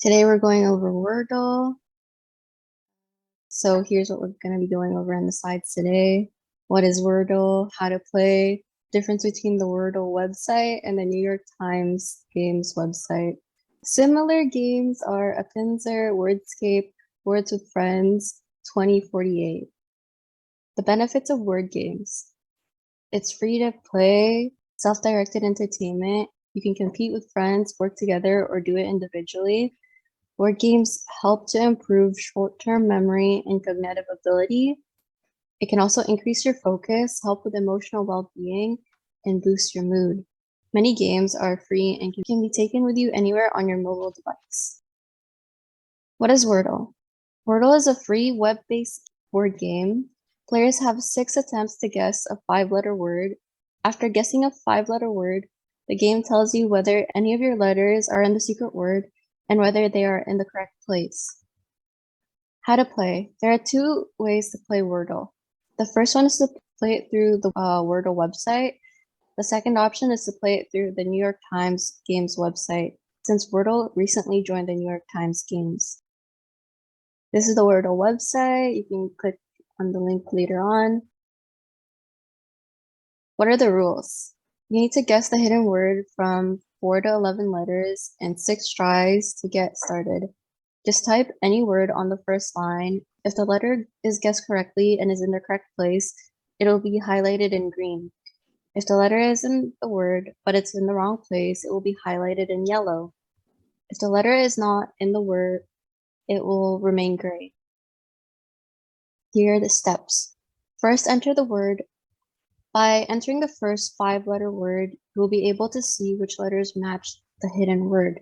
Today we're going over Wordle. So here's what we're going to be going over on the slides today. What is Wordle? How to play? Difference between the Wordle website and the New York Times Games website. Similar games are APENSAR, WORDSCAPE, Words with Friends, 2048. The benefits of word games. It's free to play, self-directed entertainment. You can compete with friends, work together, or do it individually. Word games help to improve short-term memory and cognitive ability. It can also increase your focus, help with emotional well-being, and boost your mood. Many games are free and can be taken with you anywhere on your mobile device. What is Wordle? Wordle is a free web-based word game. Players have 6 attempts to guess a 5-letter word. After guessing a 5-letter word, the game tells you whether any of your letters are in the secret word and whether they are in the correct place. How to play. There are 2 ways to play Wordle. The first one is to play it through the Wordle website. The second option is to play it through the New York Times Games website, since Wordle recently joined the New York Times Games. This is the Wordle website. You can click on the link later on. What are the rules? You need to guess the hidden word from 4 to 11 letters and 6 tries to get started. Just type any word on the first line. If the letter is guessed correctly and is in the correct place, it'll be highlighted in green. If the letter is in the word, but it's in the wrong place, it will be highlighted in yellow. If the letter is not in the word, it will remain gray. Here are the steps. First, enter the word. By entering the first 5-letter word, you will be able to see which letters match the hidden word.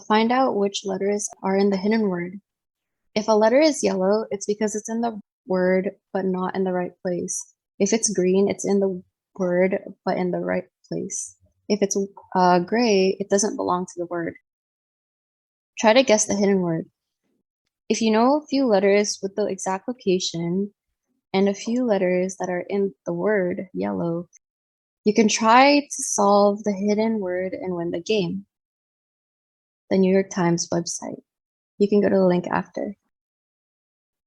Find out which letters are in the hidden word. If a letter is yellow, it's because it's in the word, but not in the right place. If it's green, it's in the word, but in the right place. If it's gray, it doesn't belong to the word. Try to guess the hidden word. If you know a few letters with the exact location and a few letters that are in the word, yellow, you can try to solve the hidden word and win the game. The New York Times website. You can go to the link after.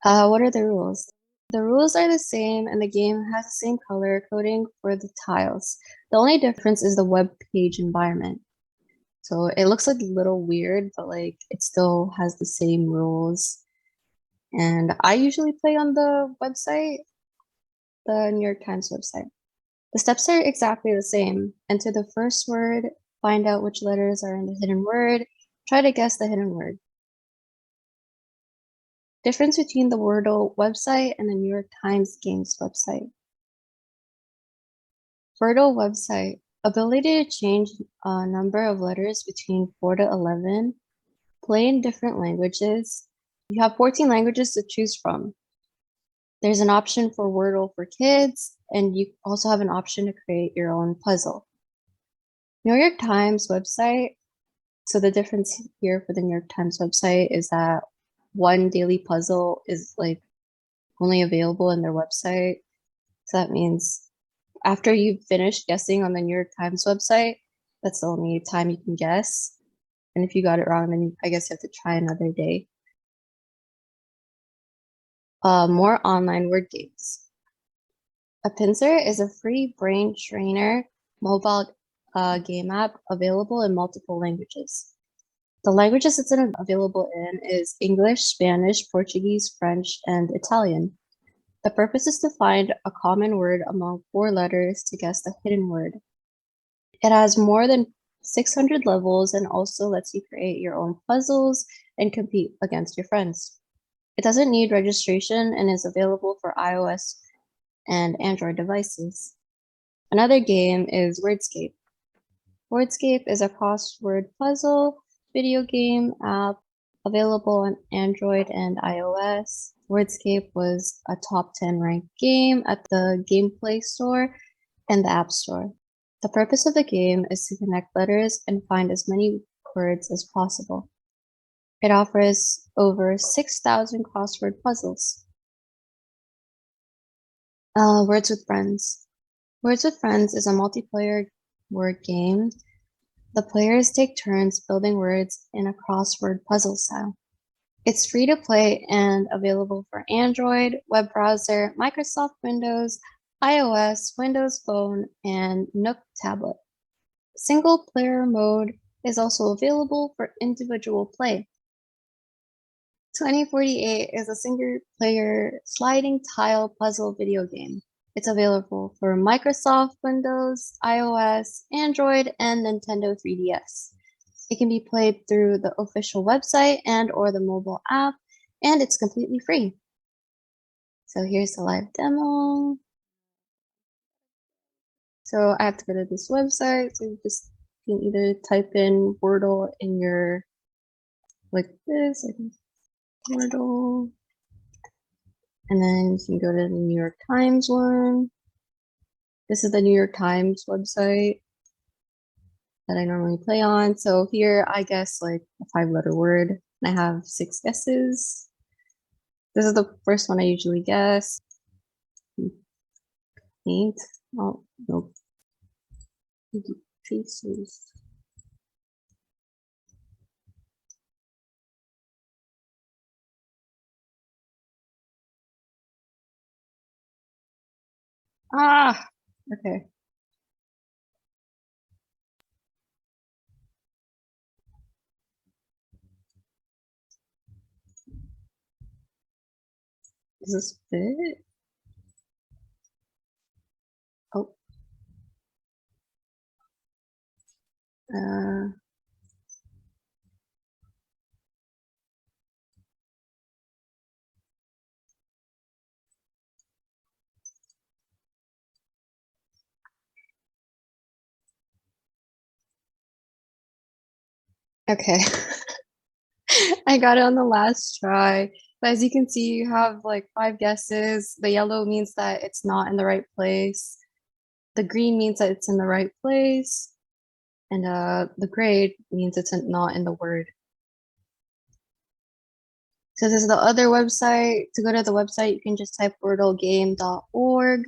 What are the rules? The rules are the same and the game has the same color coding for the tiles. The only difference is the web page environment. So it looks like a little weird, but like it still has the same rules. And I usually play on the website, the New York Times website. The steps are exactly the same. Enter the first word, find out which letters are in the hidden word, try to guess the hidden word. Difference between the Wordle website and the New York Times Games website. Wordle website. Ability to change a number of letters between 4 to 11. Play in different languages. You have 14 languages to choose from. There's an option for Wordle for kids, and you also have an option to create your own puzzle. New York Times website. So the difference here for the New York Times website is that one daily puzzle is like only available in their website. So that means after you've finished guessing on the New York Times website, that's the only time you can guess. And if you got it wrong, then I guess you have to try another day. More online word games. APENSAR is a free brain trainer mobile game app available in multiple languages. The languages it's available in is English, Spanish, Portuguese, French, and Italian. The purpose is to find a common word among 4 letters to guess the hidden word. It has more than 600 levels and also lets you create your own puzzles and compete against your friends. It doesn't need registration and is available for iOS and Android devices. Another game is Wordscape. Wordscape is a crossword puzzle video game app available on Android and iOS. Wordscape was a top 10 ranked game at the Gameplay Store and the App Store. The purpose of the game is to connect letters and find as many words as possible. It offers over 6,000 crossword puzzles. Words with Friends. Words with Friends is a multiplayer word game. The players take turns building words in a crossword puzzle style. It's free to play and available for Android, web browser, Microsoft Windows, iOS, Windows Phone, and Nook tablet. Single player mode is also available for individual play. 2048 is a single player sliding tile puzzle video game. It's available for Microsoft Windows, iOS, Android, and Nintendo 3DS. It can be played through the official website and or the mobile app, and it's completely free. So here's the live demo. So I have to go to this website. So you just can either type in Wordle in your, like this, like Wordle. And then you can go to the New York Times one. This is the New York Times website that I normally play on. So here I guess like a 5-letter word. And I have 6 guesses. This is the first one I usually guess. Paint. Oh, nope. Traces. Ah, okay. Does this fit? Oh. Okay. I got it on the last try. But as you can see, you have like 5 guesses. The yellow means that it's not in the right place. The green means that it's in the right place. And the gray means it's not in the word. So this is the other website. To go to the website, you can just type wordlegame.org.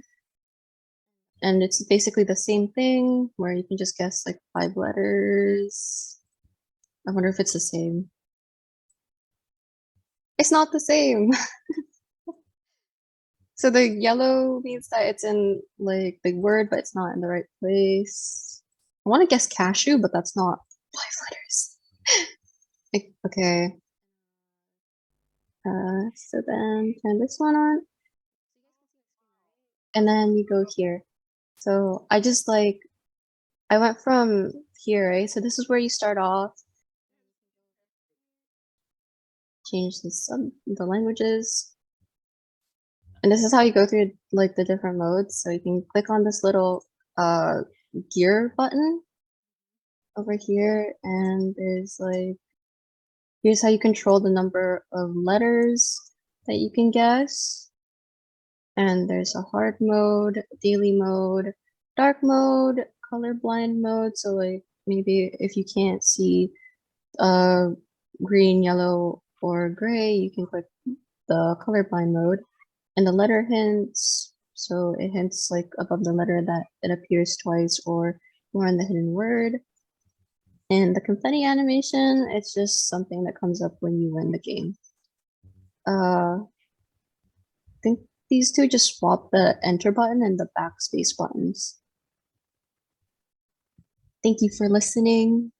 And it's basically the same thing where you can just guess like 5 letters. I wonder if it's the same. It's not the same. So the yellow means that it's in like the word, but it's not in the right place. I want to guess cashew, but that's not 5 letters. Okay. So then turn this one on. And then you go here. So I just like, I went from here, right? So this is where you start off. Change the languages. And this is how you go through like the different modes. So you can click on this little gear button over here, and there's like, here's how you control the number of letters that you can guess. And there's a hard mode, daily mode, dark mode, colorblind mode. So like maybe if you can't see green, yellow, or gray, you can click the colorblind mode. And the letter hints, so it hints like above the letter that it appears twice or more in the hidden word. And the confetti animation, it's just something that comes up when you win the game. I think these two just swap the enter button and the backspace buttons. Thank you for listening.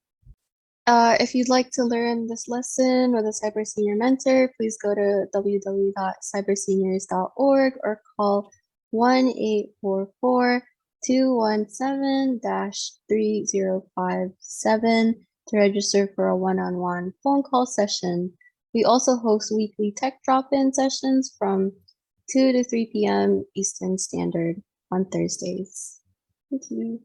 If you'd like to learn this lesson with a Cyber Senior mentor, please go to www.cyberseniors.org or call 1-844-217-3057 to register for a one-on-one phone call session. We also host weekly tech drop-in sessions from 2 to 3 p.m. Eastern Standard on Thursdays. Thank you.